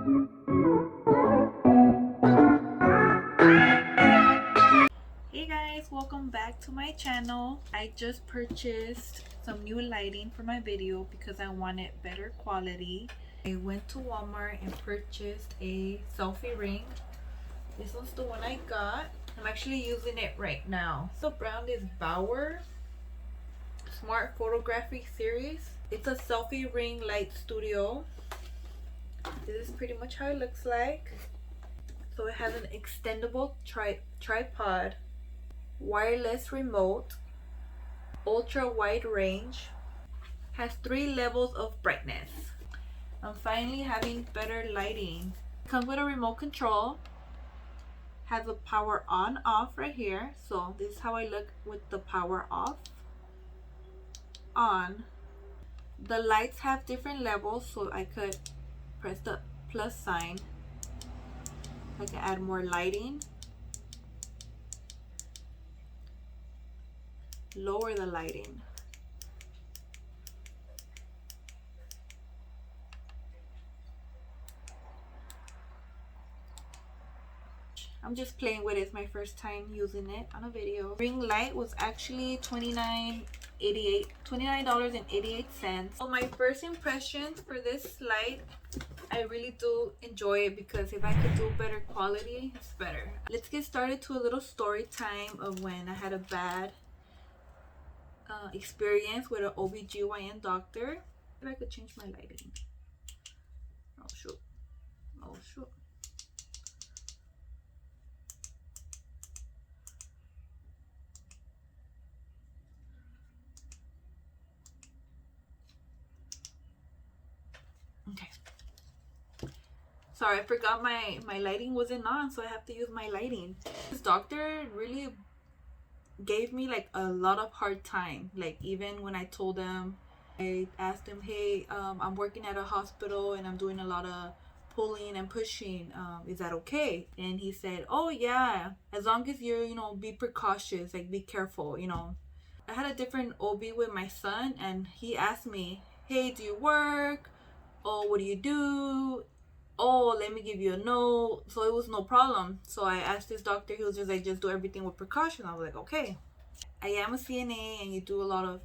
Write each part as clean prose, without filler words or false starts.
Hey guys, welcome back to my channel. I just purchased some new lighting for my video because I wanted better quality. I went to Walmart and purchased a selfie ring. This was the one I got. I'm actually using it right now. The brand is Bauer Smart Photography Series. It's a selfie ring light studio. This is pretty much how it looks like. So it has an extendable tripod, wireless remote, ultra wide range, has 3 levels of brightness. I'm finally having better lighting. Comes with a remote control, has a power on off right here. So this is how I look with the power off. On. The lights have different levels, so I could press the plus sign. I can add more lighting. Lower the lighting. I'm just playing with it. It's my first time using it on a video. Ring light was actually $29.88. So my first impressions for this light, I really do enjoy it because if I could do better quality, it's better. Let's get started to a little story time of when I had a bad experience with an OBGYN doctor. If I could change my lighting. Oh shoot. Oh shoot. Okay. Sorry, I forgot my lighting wasn't on, so I have to use my lighting. This doctor really gave me like a lot of hard time. Like even when I told him, I asked him, hey, I'm working at a hospital and I'm doing a lot of pulling and pushing. Is that okay? And he said, oh yeah, as long as you're, be precautious, like be careful, I had a different OB with my son and he asked me, hey, do you work? Oh, what do you do? Oh, let me give you a note. So it was no problem. So I asked this doctor, he was just like, just do everything with precaution. I was like, okay. I am a CNA and you do a lot of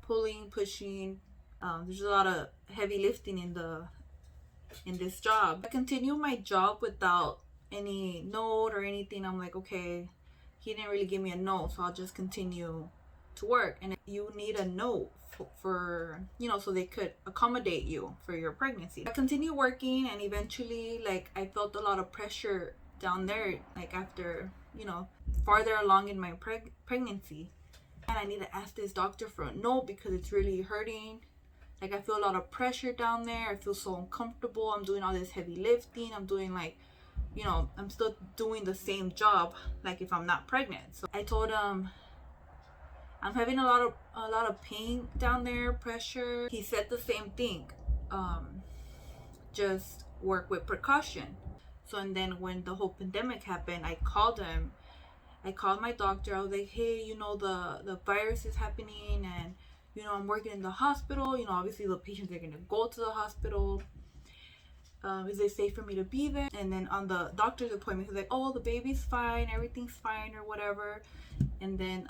pulling, pushing. There's a lot of heavy lifting in this job. I continue my job without any note or anything. I'm like, okay, he didn't really give me a note, so I'll just continue to work. And you need a note for so they could accommodate you for your pregnancy. I continue working and eventually like I felt a lot of pressure down there, like after farther along in my pregnancy, and I need to ask this doctor for a note because it's really hurting. Like I feel a lot of pressure down there. I feel so uncomfortable. I'm doing all this heavy lifting. I'm doing like I'm still doing the same job like if I'm not pregnant. So I told him I'm having a lot of pain down there, pressure. He said the same thing. Just work with precaution. So and then when the whole pandemic happened, I called him. I called my doctor. I was like, hey, the virus is happening and I'm working in the hospital. Obviously the patients are gonna go to the hospital. Is it safe for me to be there? And then on the doctor's appointment, he's like, oh, the baby's fine, everything's fine or whatever. And then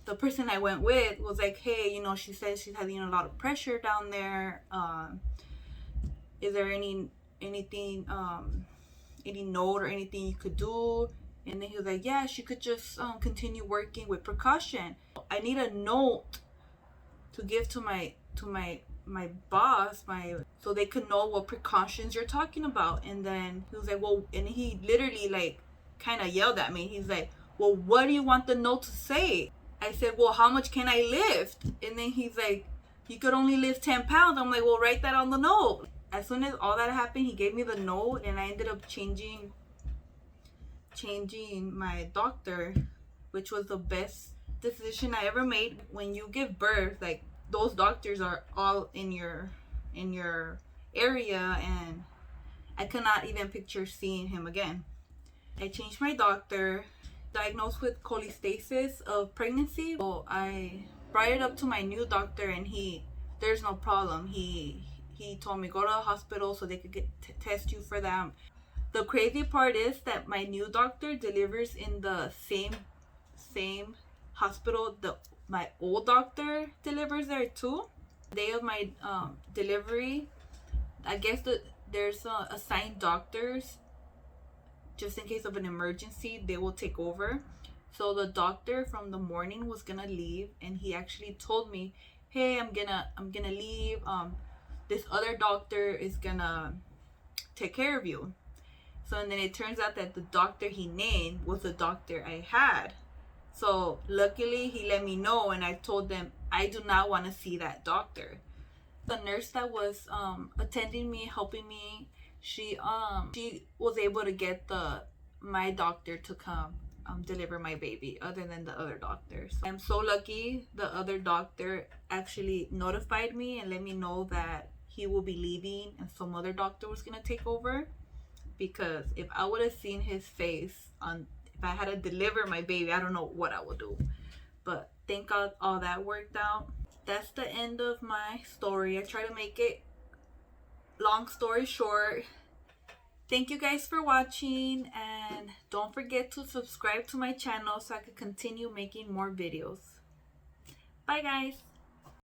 the person I went with was like, hey, she says she's having a lot of pressure down there. Is there anything, any note or anything you could do? And then he was like, yeah, she could just continue working with precaution. I need a note to give to my boss, so they could know what precautions you're talking about. And then he was like, well, and he literally like kind of yelled at me. He's like, well, what do you want the note to say? I said, well, how much can I lift? And then he's like, you could only lift 10 pounds. I'm like, well, write that on the note. As soon as all that happened, he gave me the note and I ended up changing my doctor, which was the best decision I ever made. When you give birth, like those doctors are all in your area and I could not even picture seeing him again. I changed my doctor, diagnosed with cholestasis of pregnancy. So I brought it up to my new doctor and there's no problem. He he told me go to a hospital so they could test you for that. The crazy part is that my new doctor delivers in the same hospital my old doctor delivers there too. The day of my delivery, I guess there's assigned doctors just in case of an emergency. They will take over. So the doctor from the morning was gonna leave, and he actually told me, hey, I'm gonna leave, this other doctor is gonna take care of you. So and then it turns out that the doctor he named was the doctor I had. So luckily he let me know, and I told them I do not want to see that doctor. The nurse that was attending me, helping me, she was able to get my doctor to come deliver my baby, other than the other doctors. I'm so lucky the other doctor actually notified me and let me know that he will be leaving and some other doctor was gonna take over. Because if I would have seen his face if I had to deliver my baby, I don't know what I would do. But thank God all that worked out. That's the end of my story. I try to make it long story short. Thank you guys for watching, and don't forget to subscribe to my channel so I can continue making more videos. Bye guys.